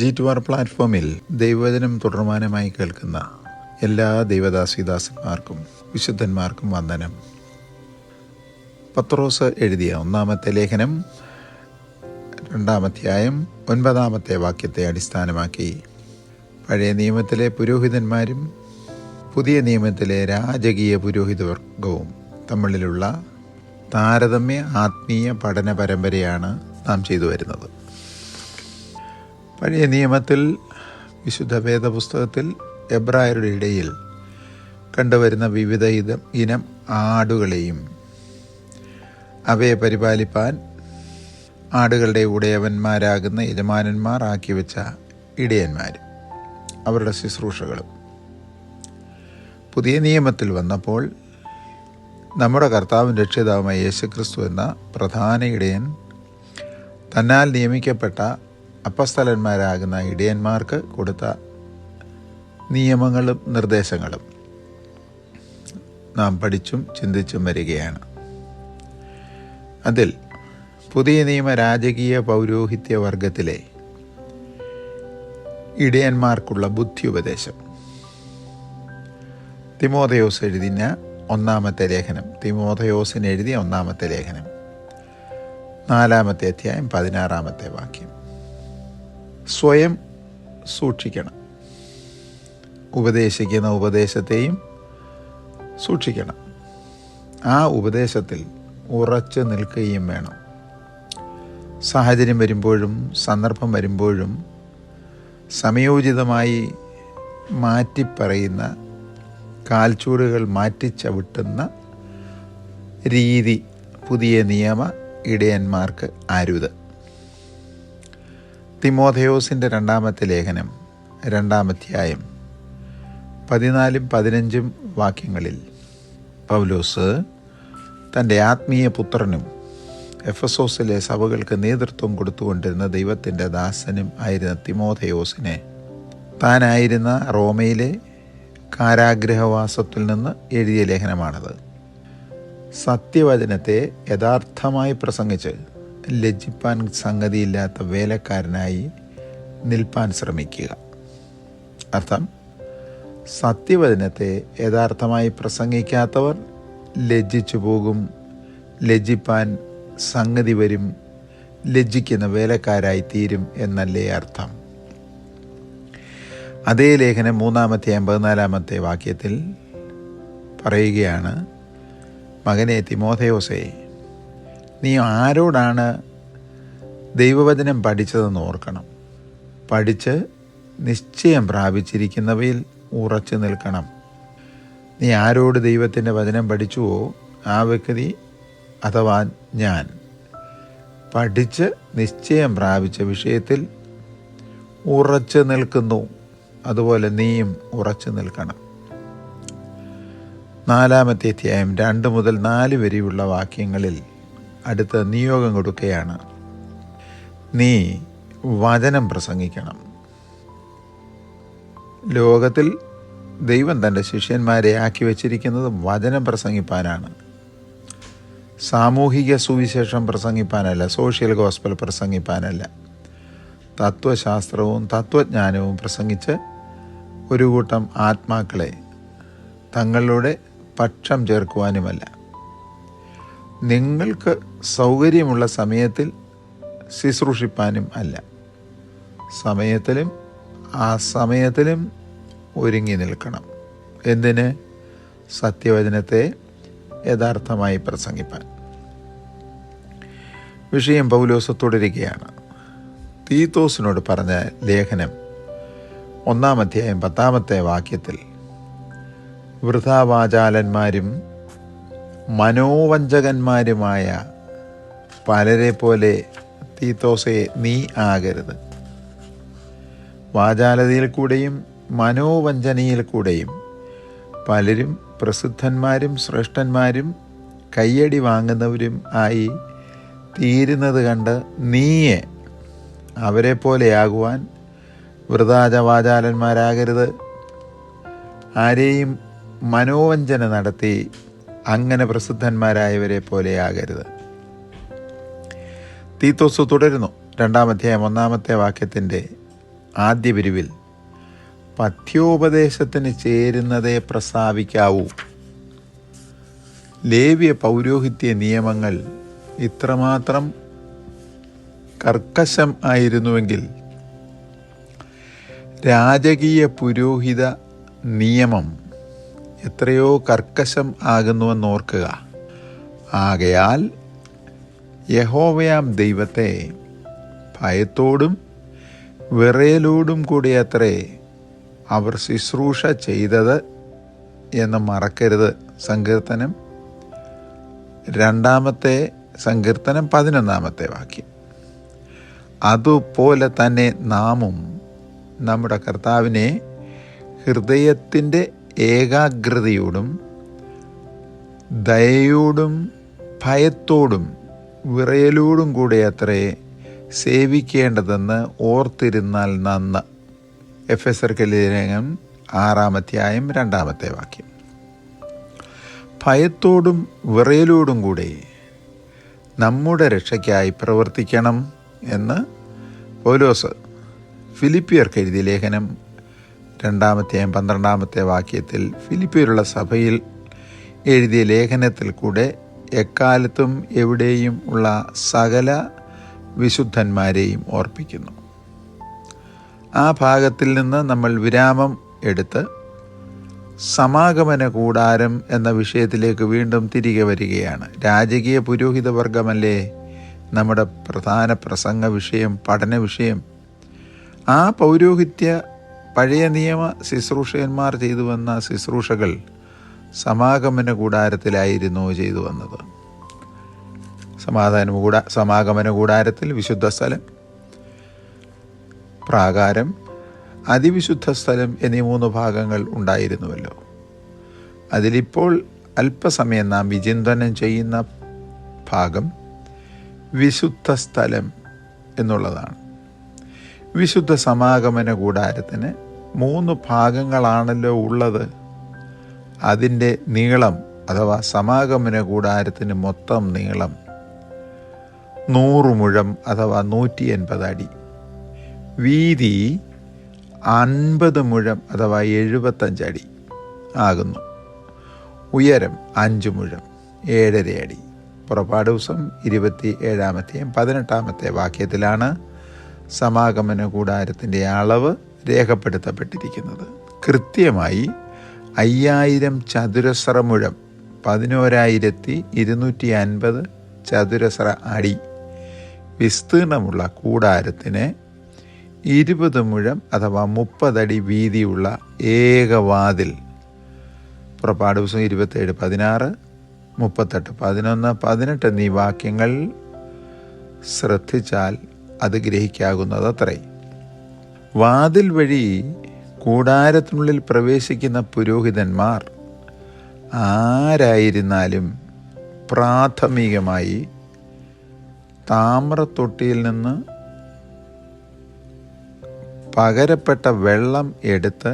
G2R പ്ലാറ്റ്ഫോമിൽ ദൈവവചനം തുടർമാനമായി കേൾക്കുന്ന എല്ലാ ദൈവദാസിദാസന്മാർക്കും വിശുദ്ധന്മാർക്കും വന്ദനം. പത്രോസ് എഴുതിയ ഒന്നാമത്തെ ലേഖനം 2-ാം അധ്യായം 9-ാമത്തെ വാക്യത്തെ അടിസ്ഥാനമാക്കി പഴയ നിയമത്തിലെ പുരോഹിതന്മാരും പുതിയ നിയമത്തിലെ രാജകീയ പുരോഹിതവർഗവും തമ്മിലുള്ള താരതമ്യ ആത്മീയ പഠന പരമ്പരയാണ് നാം ചെയ്തു വരുന്നത്. പഴയ നിയമത്തിൽ വിശുദ്ധ വേദപുസ്തകത്തിൽ എബ്രായരുടെ ഇടയിൽ കണ്ടുവരുന്ന വിവിധ ഇനം ആടുകളെയും അവയെ പരിപാലിപ്പാൻ ആടുകളുടെ ഉടയവന്മാരാകുന്ന യജമാനന്മാർ ആക്കി വെച്ച ഇടയന്മാരും അവരുടെ ശുശ്രൂഷകളും പുതിയ നിയമത്തിൽ വന്നപ്പോൾ നമ്മുടെ കർത്താവും രക്ഷിതാവുമായ യേശുക്രിസ്തു എന്ന പ്രധാന ഇടയൻ തന്നാൽ നിയമിക്കപ്പെട്ട അപ്പസ്തലന്മാരാകുന്ന ഇടയന്മാർക്ക് കൊടുത്ത നിയമങ്ങളും നിർദ്ദേശങ്ങളും നാം പഠിച്ചും ചിന്തിച്ചും വരികയാണ്. അതിൽ പുതിയ നിയമ രാജകീയ പൗരോഹിത്യ വർഗത്തിലെ ഇടയന്മാർക്കുള്ള ബുദ്ധി ഉപദേശം തിമോഥെയോസ് എഴുതിയ ഒന്നാമത്തെ ലേഖനം, തിമോഥെയോസിന് എഴുതിയ ഒന്നാമത്തെ ലേഖനം 4-ാമത്തെ അധ്യായം 16-ാമത്തെ വാക്യം. സ്വയം സൂക്ഷിക്കണം, ഉപദേശിക്കുന്ന ഉപദേശത്തെയും സൂക്ഷിക്കണം, ആ ഉപദേശത്തിൽ ഉറച്ചു നിൽക്കുകയും വേണം. സാഹചര്യം വരുമ്പോഴും സന്ദർഭം വരുമ്പോഴും സമയോചിതമായി മാറ്റിപ്പറയുന്ന, കാൽച്ചൂടുകൾ മാറ്റിച്ചവിട്ടുന്ന രീതി പുതിയ നിയമ ഇടയന്മാർക്ക് അരുത്. തിമോഥെയോസിൻ്റെ 2-ാമത്തെ ലേഖനം 2-ാം അധ്യായം 14-15 വാക്യങ്ങളിൽ പൗലോസ് തൻ്റെ ആത്മീയ പുത്രനും എഫെസോസിലെ സഭകൾക്ക് നേതൃത്വം കൊടുത്തുകൊണ്ടിരുന്ന ദൈവത്തിൻ്റെ ദാസനും ആയിരുന്ന തിമോഥെയോസിനെ താനായിരുന്ന റോമയിലെ കാരാഗ്രഹവാസത്തിൽ നിന്ന് എഴുതിയ ലേഖനമാണത്. സത്യവചനത്തെ യഥാർത്ഥമായി പ്രസംഗിച്ച് ലജ്ജിപ്പാൻ സംഗതിയില്ലാത്ത വേലക്കാരനായി നിൽപ്പാൻ ശ്രമിക്കുക. അർത്ഥം, സത്യവചനത്തെ യഥാർത്ഥമായി പ്രസംഗിക്കാത്തവർ ലജ്ജിച്ചു പോകും, ലജ്ജിപ്പാൻ സംഗതി വരും, ലജ്ജിക്കുന്ന വേലക്കാരായി തീരും എന്നല്ലേ അർത്ഥം. അതേ ലേഖനം 3-ാമത്തെ 14-ാമത്തെ വാക്യത്തിൽ പറയുകയാണ്, മകനെ തിമോഥെയോസേ, നീ ആരോടാണ് ദൈവവചനം പഠിച്ചതെന്ന് ഓർക്കണം. പഠിച്ച് നിശ്ചയം പ്രാപിച്ചിരിക്കുന്നവയിൽ ഉറച്ചു നിൽക്കണം. നീ ആരോട് ദൈവത്തിൻ്റെ വചനം പഠിച്ചുവോ ആ വ്യക്തി അഥവാ ഞാൻ പഠിച്ച് നിശ്ചയം പ്രാപിച്ച വിഷയത്തിൽ ഉറച്ചു നിൽക്കുന്നു. അതുപോലെ നീയും ഉറച്ചു നിൽക്കണം. 4-ാമത്തെ അധ്യായം 2 മുതൽ 4 വരെയുള്ള വാക്യങ്ങളിൽ അടുത്ത നിയോഗം കൊടുക്കുകയാണ്. നീ വചനം പ്രസംഗിക്കണം. ലോകത്തിൽ ദൈവം തൻ്റെ ശിഷ്യന്മാരെ ആക്കി വച്ചിരിക്കുന്നത് വചനം പ്രസംഗിപ്പാനാണ്. സാമൂഹിക സുവിശേഷം പ്രസംഗിപ്പാനല്ല, സോഷ്യൽ ഗോസ്പൽ പ്രസംഗിപ്പാനല്ല, തത്വശാസ്ത്രവും തത്വജ്ഞാനവും പ്രസംഗിച്ച് ഒരു കൂട്ടം ആത്മാക്കളെ തങ്ങളുടെ പക്ഷം ചേർക്കുവാനുമല്ല. നിങ്ങൾക്ക് സൗകര്യമുള്ള സമയത്തിൽ ശുശ്രൂഷിപ്പാനും അല്ല. സമയത്തിലും സമയത്തിലും ഒരുങ്ങി നിൽക്കണം. എന്തിന്? സത്യവചനത്തെ യഥാർത്ഥമായി പ്രസംഗിപ്പാൻ. വിഷയം പൗലോസ് തുടരുകയാണ്. തീത്തോസിനോട് പറഞ്ഞ ലേഖനം 1-ാം അധ്യായം 10-ാമത്തെ വാക്യത്തിൽ, വൃഥാവാചാലന്മാരും മനോവഞ്ചകന്മാരുമായ പലരെ പോലെ തീത്തോസേ നീ ആകരുത്. വാചാലതയിൽ കൂടെയും മനോവഞ്ചനയിൽ കൂടെയും പലരും പ്രസിദ്ധന്മാരും ശ്രേഷ്ഠന്മാരും കയ്യടി വാങ്ങുന്നവരും ആയി തീരുന്നത് കണ്ട് നീയെ അവരെ പോലെയാകുവാൻ വൃഥാവാചാലന്മാരാകരുത്. ആരെയും മനോവഞ്ചന നടത്തി അങ്ങനെ പ്രസിദ്ധന്മാരായവരെ പോലെയാകരുത്. തീത്തോസ് തുടരുന്നു. 2-ാം അധ്യായം 1-ാമത്തെ വാക്യത്തിൻ്റെ ആദ്യ പിരിവിൽ പഥ്യോപദേശത്തിന് ചേരുന്നതേ പ്രസ്താവിക്കാവൂ. ലേവ്യ പൗരോഹിത്യ നിയമങ്ങൾ ഇത്രമാത്രം കർക്കശം ആയിരുന്നുവെങ്കിൽ രാജകീയ പുരോഹിത നിയമം എത്രയോ കർക്കശം ആകുന്നുവെന്നോർക്കുക. ആകയാൽ യഹോവയാം ദൈവത്തെ ഭയത്തോടും വിറയലോടും കൂടിയത്രേ അവർ ശുശ്രൂഷ ചെയ്തത് എന്ന് മറക്കരുത്. സങ്കീർത്തനം 11 വാക്യം. അതുപോലെ തന്നെ നാമും നമ്മുടെ കർത്താവിനെ ഹൃദയത്തിൻ്റെ ഏകാഗ്രതയോടും ദയയോടും ഭയത്തോടും വിറയലോടും കൂടെ അത്രേ സേവിക്കേണ്ടതെന്ന് ഓർത്തിരുന്നാൽ നന്ന്. എഫെസ്യർക്ക് ലേഖനം 6 വാക്യം. ഭയത്തോടും വിറയലോടും കൂടെ നമ്മുടെ രക്ഷയ്ക്കായി പ്രവർത്തിക്കണം എന്ന് പൗലോസ് ഫിലിപ്പിയർക്ക് എഴുതിയ ലേഖനം 2 വാക്യത്തിൽ ഫിലിപ്പിയരുള്ള സഭയിൽ എഴുതിയ ലേഖനത്തിൽ കൂടെ എക്കാലത്തും എവിടെയും ഉള്ള സകല വിശുദ്ധന്മാരെയും ഓർപ്പിക്കുന്നു. ആ ഭാഗത്തിൽ നിന്ന് നമ്മൾ വിരാമം എടുത്ത് സമാഗമന കൂടാരം എന്ന വിഷയത്തിലേക്ക് വീണ്ടും തിരികെ വരികയാണ്. രാജകീയ പുരോഹിത വർഗമല്ലേ നമ്മുടെ പ്രധാന പ്രസംഗ വിഷയം, പഠന വിഷയം. ആ പൗരോഹിത്യ പഴയ നിയമ ശുശ്രൂഷകന്മാർ ചെയ്തു വന്ന ശുശ്രൂഷകൾ സമാഗമന കൂടാരത്തിലായിരുന്നു ചെയ്തു വന്നത്. സമാഗമന കൂടാരത്തിൽ വിശുദ്ധ സ്ഥലം, പ്രാകാരം, അതിവിശുദ്ധ സ്ഥലം എന്നീ 3 ഭാഗങ്ങൾ ഉണ്ടായിരുന്നുവല്ലോ. അതിലിപ്പോൾ അല്പസമയം നാം വിചിന്തനം ചെയ്യുന്ന ഭാഗം വിശുദ്ധ സ്ഥലം എന്നുള്ളതാണ്. വിശുദ്ധ സമാഗമന കൂടാരത്തിന് 3 ഭാഗങ്ങളാണല്ലോ ഉള്ളത്. അതിൻ്റെ നീളം അഥവാ സമാഗമന കൂടാരത്തിന് മൊത്തം നീളം 100 മുഴം അഥവാ 180 അടി, വീതി 50 മുഴം അഥവാ 75 അടി ആകുന്നു. ഉയരം 5 മുഴം 7.5 അടി. പുറപ്പാട് ദിവസം 27 വാക്യത്തിലാണ് സമാഗമന കൂടാരത്തിൻ്റെ അളവ് രേഖപ്പെടുത്തപ്പെട്ടിരിക്കുന്നത്. കൃത്യമായി 5000 ചതുരശ്ര മുഴം 11,250 ചതുരശ്ര അടി വിസ്തീർണമുള്ള കൂടാരത്തിന് 20 മുഴം അഥവാ 30 അടി വീതിയുള്ള ഏകവാതിൽ. പുറപ്പാട് ദിവസം 27:16, 38:11, 18 എന്നീ വാക്യങ്ങൾ ശ്രദ്ധിച്ചാൽ അത് ഗ്രഹിക്കാകുന്നതത്രേ. വാതിൽ വഴി കൂടാരത്തിനുള്ളിൽ പ്രവേശിക്കുന്ന പുരോഹിതന്മാർ ആരായിരുന്നാലും പ്രാഥമികമായി താമ്രത്തൊട്ടിയിൽ നിന്ന് പകരപ്പെട്ട വെള്ളം എടുത്ത്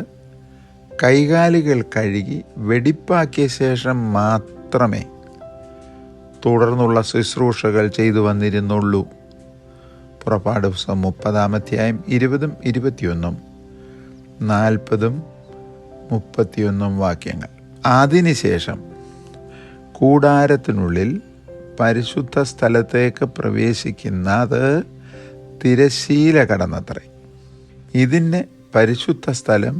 കൈകാലുകൾ കഴുകി വെടിപ്പാക്കിയ ശേഷം മാത്രമേ തുടർന്നുള്ള ശുശ്രൂഷകൾ ചെയ്തു വന്നിരുന്നുള്ളൂ. പുറപ്പാട് ദിവസം 30 20, 21, 40, 31 വാക്യങ്ങൾ. അതിനുശേഷം കൂടാരത്തിനുള്ളിൽ പരിശുദ്ധ സ്ഥലത്തേക്ക് പ്രവേശിക്കുന്നത് തിരശ്ശീല കടന്നത്രേ. ഇതിന് പരിശുദ്ധ സ്ഥലം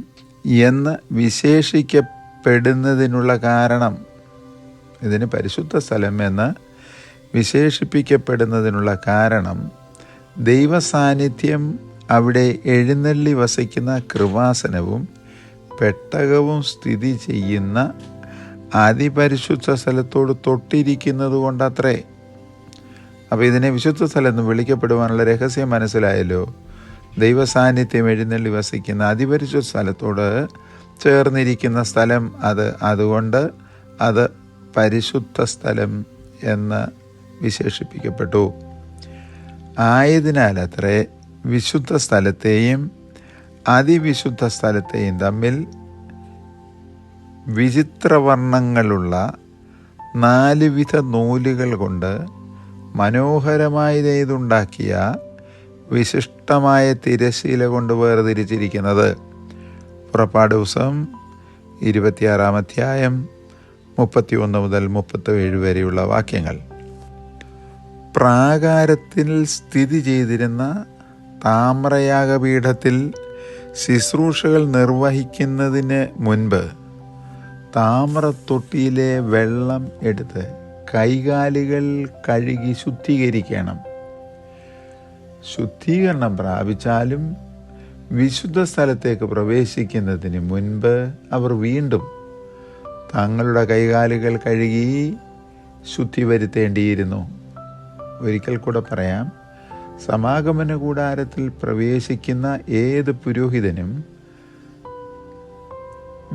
എന്ന് വിശേഷിക്കപ്പെടുന്നതിനുള്ള കാരണം, ഇതിന് പരിശുദ്ധ സ്ഥലം എന്ന് വിശേഷിപ്പിക്കപ്പെടുന്നതിനുള്ള കാരണം ദൈവസാന്നിധ്യം അവിടെ എഴുന്നള്ളി വസിക്കുന്ന കൃപാസനവും പെട്ടകവും സ്ഥിതി ചെയ്യുന്ന അതിപരിശുദ്ധ സ്ഥലത്തോട് തൊട്ടിരിക്കുന്നത് കൊണ്ടത്രേ. അപ്പോൾ ഇതിനെ വിശുദ്ധ സ്ഥലം എന്ന് വിളിക്കപ്പെടുവാനുള്ള രഹസ്യം മനസ്സിലായല്ലോ. ദൈവസാന്നിധ്യം എഴുന്നള്ളി വസിക്കുന്ന അതിപരിശുദ്ധ സ്ഥലത്തോട് ചേർന്നിരിക്കുന്ന സ്ഥലം അതുകൊണ്ട് അത് പരിശുദ്ധ സ്ഥലം എന്ന് വിശേഷിപ്പിക്കപ്പെട്ടു. ആയതിനാൽ അത്രേ വിശുദ്ധ സ്ഥലത്തെയും അതിവിശുദ്ധ സ്ഥലത്തെയും തമ്മിൽ വിചിത്രവർണ്ണങ്ങളുള്ള 4 വിധ നൂലുകൾ കൊണ്ട് മനോഹരമായി നെയ്തുണ്ടാക്കിയ വിശിഷ്ടമായ തിരശ്ശീല കൊണ്ട് വേർതിരിച്ചിരിക്കുന്നത്. പുറപ്പാട് ദിവസം 26-ാം അധ്യായം 31 മുതൽ 37 വരെയുള്ള വാക്യങ്ങൾ. പ്രാകാരത്തിൽ സ്ഥിതി ചെയ്തിരുന്ന താമ്രയാഗപീഠത്തിൽ ശുശ്രൂഷകൾ നിർവഹിക്കുന്നതിന് മുൻപ് താമ്രത്തൊട്ടിയിലെ വെള്ളം എടുത്ത് കൈകാലുകൾ കഴുകി ശുദ്ധീകരിക്കണം. ശുദ്ധീകരണം പ്രാപിച്ചാലും വിശുദ്ധ സ്ഥലത്തേക്ക് പ്രവേശിക്കുന്നതിന് മുൻപ് അവർ വീണ്ടും തങ്ങളുടെ കൈകാലുകൾ കഴുകി ശുദ്ധി വരുത്തേണ്ടിയിരുന്നു. ഒരിക്കൽ കൂടെ പറയാം, സമാഗമന കൂടാരത്തിൽ പ്രവേശിക്കുന്ന ഏത് പുരോഹിതനും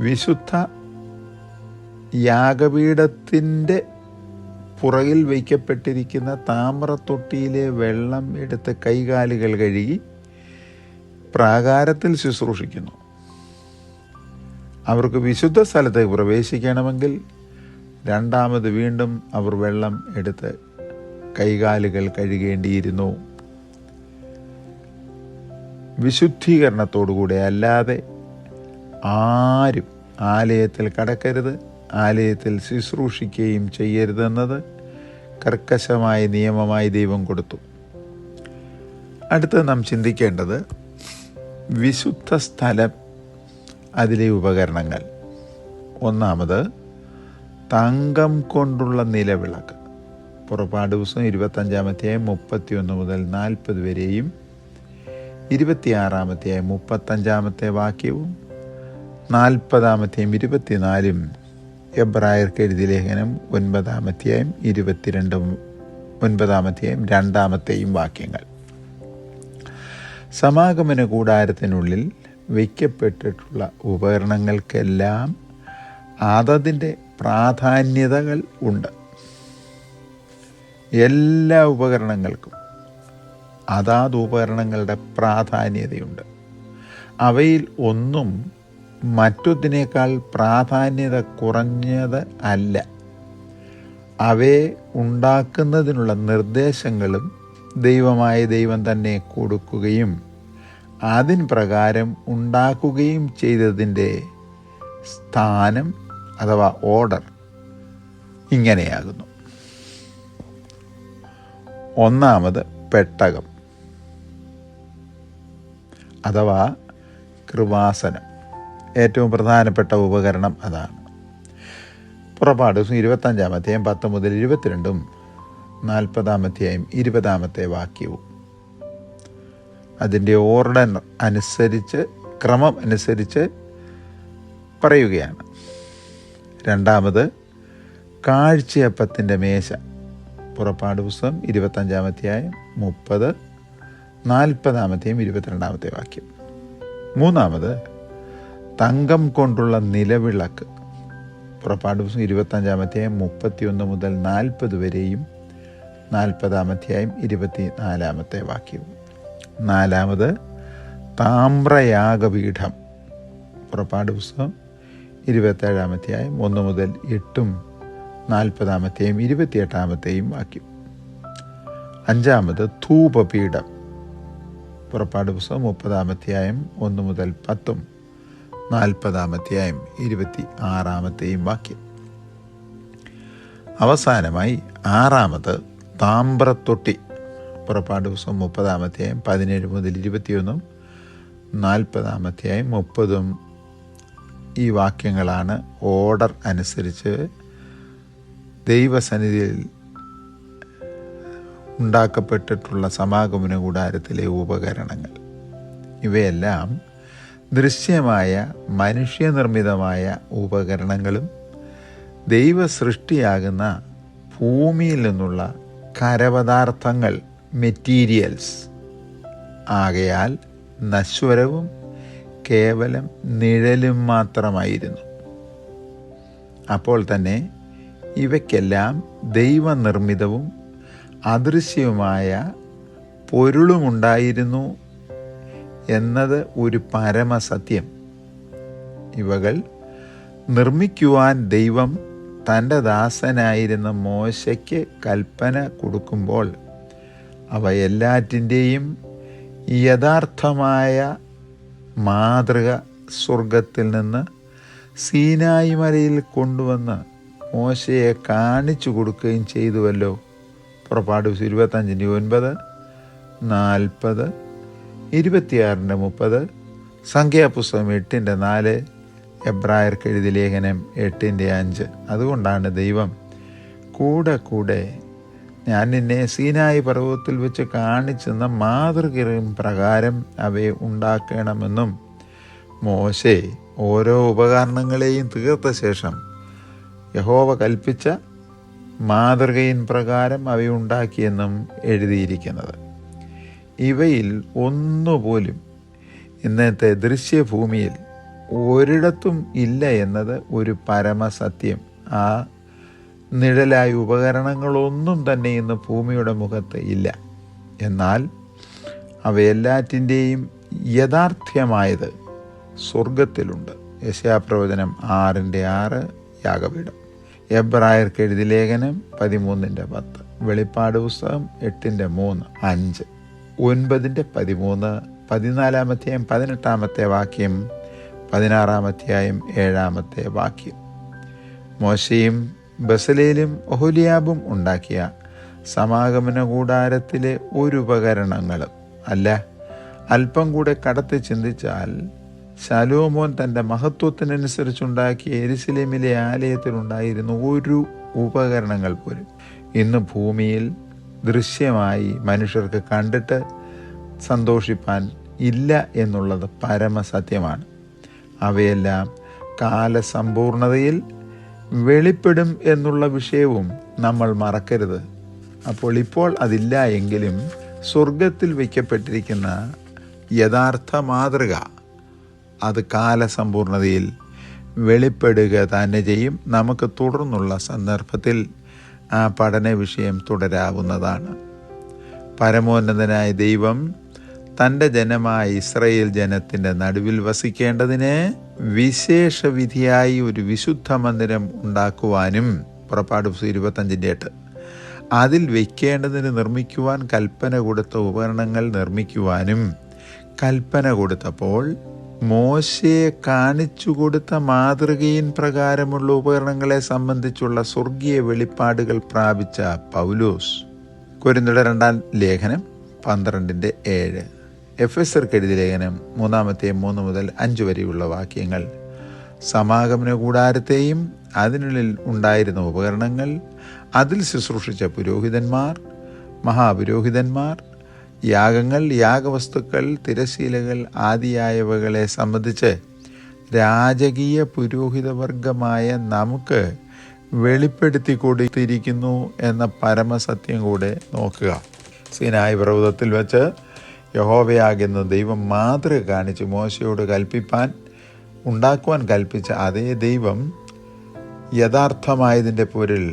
വിശുദ്ധ യാഗപീഠത്തിൻ്റെ പുറകിൽ വയ്ക്കപ്പെട്ടിരിക്കുന്ന താമ്രത്തൊട്ടിയിലെ വെള്ളം എടുത്ത് കൈകാലുകൾ കഴുകി പ്രാകാരത്തിൽ ശുശ്രൂഷിക്കുന്നു. അവർക്ക് വിശുദ്ധ സ്ഥലത്തേക്ക് പ്രവേശിക്കണമെങ്കിൽ രണ്ടാമത് വീണ്ടും അവർ വെള്ളം എടുത്ത് കൈകാലുകൾ കഴുകേണ്ടിയിരുന്നു. വിശുദ്ധീകരണത്തോടുകൂടെ അല്ലാതെ ആരും ആലയത്തിൽ കടക്കരുത്, ആലയത്തിൽ ശുശ്രൂഷിക്കുകയും ചെയ്യരുതെന്നത് കർക്കശമായ നിയമമായി ദൈവം കൊടുത്തു. അടുത്ത് നാം ചിന്തിക്കേണ്ടത് വിശുദ്ധ സ്ഥലം, അതിലെ ഉപകരണങ്ങൾ. ഒന്നാമത് തങ്കം കൊണ്ടുള്ള നിലവിളക്ക്. പുറപ്പാട് ദിവസം 25-ാം അധ്യായം 31 മുതൽ 40 വരെയും 26-ാം അധ്യായം 35-ാമത്തെ വാക്യവും 40-ാം അധ്യായം 24-ഉം എബ്രായർക്ക് എഴുതിയ ലേഖനം 9-ാം അധ്യായം 22-ഉം 9-ാം അധ്യായം 2-ാമത്തെയും വാക്യങ്ങൾ. സമാഗമന കൂടാരത്തിനുള്ളിൽ വയ്ക്കപ്പെട്ടിട്ടുള്ള ഉപകരണങ്ങൾക്കെല്ലാം അതതിൻ്റെ പ്രാധാന്യതകൾ ഉണ്ട്. എല്ലാ ഉപകരണങ്ങൾക്കും അതാത് ഉപകരണങ്ങളുടെ പ്രാധാന്യതയുണ്ട്. അവയിൽ ഒന്നും മറ്റൊന്നിനേക്കാൾ പ്രാധാന്യത കുറഞ്ഞത് അല്ല. അവയെ ഉണ്ടാക്കുന്നതിനുള്ള നിർദ്ദേശങ്ങളും ദൈവമായ ദൈവം തന്നെ കൊടുക്കുകയും അതിന് പ്രകാരം ഉണ്ടാക്കുകയും ചെയ്തതിൻ്റെ സ്ഥാനം അഥവാ ഓർഡർ ഇങ്ങനെയാകുന്നു. ഒന്നാമത് പെട്ടകം അഥവാ കൃപാസനം. ഏറ്റവും പ്രധാനപ്പെട്ട ഉപകരണം അതാണ്. പുറപ്പാട് 25-ാം അധ്യായം 10 മുതൽ 22-ഉം 40-ാം അധ്യായം 20-ാമത്തെ വാക്യവും അതിൻ്റെ ഓർഡർ അനുസരിച്ച്, ക്രമം അനുസരിച്ച് പറയുകയാണ്. രണ്ടാമത് കാഴ്ചയപ്പത്തിൻ്റെ മേശ. പുറപ്പാട് പുസ്തകം 25-ാം അധ്യായം 30, 40-ാം അധ്യായം 22-ാമത്തെ വാക്യം. മൂന്നാമത് തങ്കം കൊണ്ടുള്ള നിലവിളക്ക്. പുറപ്പാട് പുസ്തകം 25-ാം അധ്യായം 31 മുതൽ 40 വരെയും 40-ാം അധ്യായം 24-ാമത്തെ വാക്യവും. നാലാമത് താമ്രയാഗപീഠം. പുറപ്പാട് പുസ്തകം 27-ാം അധ്യായം 1 മുതൽ 8-ഉം 40-ാം അധ്യായം 28-ാമത്തെയും വാക്യം. അഞ്ചാമത് ധൂപപീഠം. പുറപ്പാട് പുസ്തകം 30-ാം അധ്യായം 1 മുതൽ 10-ഉം 40-ാം അധ്യായം 26-ാമത്തെയും വാക്യം. അവസാനമായി ആറാമത് താമ്രത്തൊട്ടി. പുറപ്പാട് പുസ്തകം 30-ാം അധ്യായം 17 മുതൽ 21-ഉം 40-ാം അധ്യായം 30-ഉം ഈ വാക്യങ്ങളാണ് ഓർഡർ അനുസരിച്ച് ദൈവസന്നിധിയിൽ ഉണ്ടാക്കപ്പെട്ടിട്ടുള്ള സമാഗമന കൂടാരത്തിലെ ഉപകരണങ്ങൾ. ഇവയെല്ലാം ദൃശ്യമായ മനുഷ്യനിർമ്മിതമായ ഉപകരണങ്ങളും ദൈവ സൃഷ്ടിയാകുന്ന ഭൂമിയിൽ നിന്നുള്ള കരപദാർത്ഥങ്ങൾ, മെറ്റീരിയൽസ് ആകയാൽ നശ്വരവും കേവലം നിഴലും മാത്രമായിരുന്നു. അപ്പോൾ തന്നെ ഇവയ്ക്കെല്ലാം ദൈവനിർമ്മിതവും അദൃശ്യവുമായ പൊരുളുമുണ്ടായിരുന്നു എന്നത് ഒരു പരമസത്യം. ഇവകൾ നിർമ്മിക്കുവാൻ ദൈവം തൻ്റെ ദാസനായിരുന്ന മോശയ്ക്ക് കൽപ്പന കൊടുക്കുമ്പോൾ അവ എല്ലാറ്റിൻ്റെയും യഥാർത്ഥമായ മാതൃക സ്വർഗത്തിൽ നിന്ന് സീനായി മലയിൽ കൊണ്ടുവന്ന് മോശയെ കാണിച്ചു കൊടുക്കുകയും ചെയ്തുവല്ലോ. പുറപ്പാട് 25:9, 40, 26:30, സംഖ്യാപുസ്തകം 8:4, എബ്രായർക്ക് എഴുതിയ ലേഖനം 8:5. അതുകൊണ്ടാണ് ദൈവം കൂടെ കൂടെ ഞാൻ നിന്നെ സീനായി പർവ്വതത്തിൽ വെച്ച് കാണിച്ചെന്ന മാതൃകയും പ്രകാരം അവയെ ഉണ്ടാക്കണമെന്നും മോശെ ഓരോ ഉപകരണങ്ങളെയും തീർത്ത ശേഷം യഹോവ കൽപ്പിച്ച മാതൃകയിൻ പ്രകാരം അവയുണ്ടാക്കിയെന്നും എഴുതിയിരിക്കുന്നത്. ഇവയിൽ ഒന്നുപോലും ഇന്നത്തെ ദൃശ്യഭൂമിയിൽ ഒരിടത്തും ഇല്ല എന്നത് ഒരു പരമസത്യം. ആ നിഴലായ ഉപകരണങ്ങളൊന്നും തന്നെ ഇന്ന് ഭൂമിയുടെ മുഖത്ത് ഇല്ല. എന്നാൽ അവയെല്ലാറ്റിൻ്റെയും യഥാർത്ഥ്യമായത് സ്വർഗത്തിലുണ്ട്. യെശയ്യാപ്രവചനം 6:6, യാഗപീഠം. എബ്രായർക്ക് എഴുതിയ ലേഖനം 13:10, വെളിപ്പാട് പുസ്തകം 8:3, 5, 9:13, 14 18 വാക്യം, 16 7 വാക്യം. മോശയും ബസലേലും ഒഹൊലിയാബും ഉണ്ടാക്കിയ സമാഗമന കൂടാരത്തിലെ ഒരു ഉപകരണങ്ങളും അല്ല. അല്പം കൂടെ കടത്തി ചിന്തിച്ചാൽ ശലോമോൻ തൻ്റെ മഹത്വത്തിനനുസരിച്ചുണ്ടാക്കിയ യെരുശലേമിലെ ആലയത്തിലുണ്ടായിരുന്ന ഒരു ഉപകരണങ്ങൾ പോലും ഇന്ന് ഭൂമിയിൽ ദൃശ്യമായി മനുഷ്യർക്ക് കണ്ടിട്ട് സന്തോഷിപ്പാൻ ഇല്ല എന്നുള്ളത് പരമസത്യമാണ്. അവയെല്ലാം കാലസമ്പൂർണതയിൽ വെളിപ്പെടും എന്നുള്ള വിഷയവും നമ്മൾ മറക്കരുത്. അപ്പോൾ ഇപ്പോൾ അതില്ല എങ്കിലും സ്വർഗത്തിൽ വയ്ക്കപ്പെട്ടിരിക്കുന്ന യഥാർത്ഥ മാതൃക അത് കാലസമ്പൂർണതയിൽ വെളിപ്പെടുക തന്നെ ചെയ്യും. നമുക്ക് തുടർന്നുള്ള സന്ദർഭത്തിൽ ആ പഠന വിഷയം തുടരാവുന്നതാണ്. പരമോന്നതനായ ദൈവം തൻ്റെ ജനമായ ഇസ്രായേൽ ജനത്തിൻ്റെ നടുവിൽ വസിക്കേണ്ടതിന് വിശേഷവിധിയായി ഒരു വിശുദ്ധ മന്ദിരം ഉണ്ടാക്കുവാനും, പുറപ്പാട് 25:8, അതിൽ വയ്ക്കേണ്ടതിന് നിർമ്മിക്കുവാൻ കൽപ്പന കൊടുത്ത ഉപകരണങ്ങൾ നിർമ്മിക്കുവാനും കൽപ്പന കൊടുത്തപ്പോൾ മോശയെ കാണിച്ചു കൊടുത്ത മാതൃകയിൻ പ്രകാരമുള്ള ഉപകരണങ്ങളെ സംബന്ധിച്ചുള്ള സ്വർഗീയ വെളിപ്പാടുകൾ പ്രാപിച്ച പൗലോസ് കൊരിന്ത്യരുടെ 2 ലേഖനം 12:7, എഫെസ്യർക്ക് എഴുതിയ ലേഖനം 3:3-5 വരെയുള്ള വാക്യങ്ങൾ സമാഗമന കൂടാരത്തെയും അതിനുള്ളിൽ ഉണ്ടായിരുന്ന ഉപകരണങ്ങൾ, അതിൽ ശുശ്രൂഷിച്ച പുരോഹിതന്മാർ, മഹാപുരോഹിതന്മാർ, യാഗങ്ങൾ, യാഗവസ്തുക്കൾ, തിരശീലകൾ ആദിയായവകളെ സംബന്ധിച്ച് രാജകീയ പുരോഹിതവർഗമായ നമുക്ക് വെളിപ്പെടുത്തി കൊടുത്തിരിക്കുന്നു എന്ന പരമസത്യം കൂടെ നോക്കുക. സീനായി പർവ്വതത്തിൽ വെച്ച് യഹോവയാകുന്ന ദൈവം മാതൃക കാണിച്ച് മോശയോട് ഉണ്ടാക്കുവാൻ കൽപ്പിച്ച അതേ ദൈവം യഥാർത്ഥമായതിൻ്റെ പൊരുൾ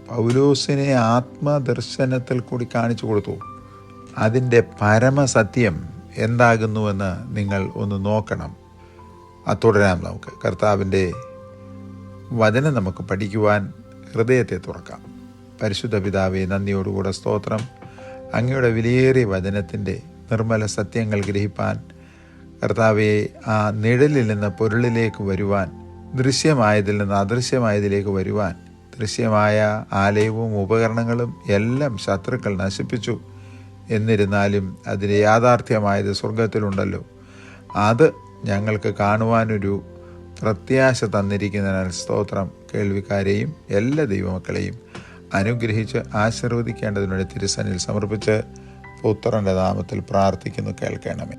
പൗലോസിനെ ആത്മദർശനത്തിൽ കൂടി കാണിച്ചു കൊടുത്തു. അതിൻ്റെ പരമസത്യം എന്താകുന്നുവെന്ന് നിങ്ങൾ ഒന്ന് നോക്കണം. തുടരാം. നമുക്ക് കർത്താവിൻ്റെ വചനം നമുക്ക് പഠിക്കുവാൻ ഹൃദയത്തെ തുറക്കാം. പരിശുദ്ധ പിതാവേ, നന്ദിയോടുകൂടെ സ്തോത്രം. അങ്ങയുടെ വിലയേറിയ വചനത്തിൻ്റെ നിർമ്മല സത്യങ്ങൾ ഗ്രഹിപ്പാൻ, കർത്താവെ, ആ നിഴലിൽ നിന്ന് പൊരുളിലേക്ക് വരുവാൻ, ദൃശ്യമായതിൽ നിന്ന് അദൃശ്യമായതിലേക്ക് വരുവാൻ, ദൃശ്യമായ ആലയവും ഉപകരണങ്ങളും എല്ലാം ശത്രുക്കൾ നശിപ്പിച്ചു. എന്നിരുന്നാലും അതിന് യാഥാർത്ഥ്യമായത് സ്വർഗത്തിലുണ്ടല്ലോ. അത് ഞങ്ങൾക്ക് കാണുവാനൊരു പ്രത്യാശ തന്നിരിക്കുന്നതിനാൽ സ്തോത്രം. കേൾവിക്കാരെയും എല്ലാ ദൈവമക്കളെയും അനുഗ്രഹിച്ച് ആശീർവദിക്കേണ്ടതിനുള്ള തിരുസന്നിൽ സമർപ്പിച്ച് പുത്രൻ്റെ നാമത്തിൽ പ്രാർത്ഥിക്കുന്നു, കേൾക്കണമേ.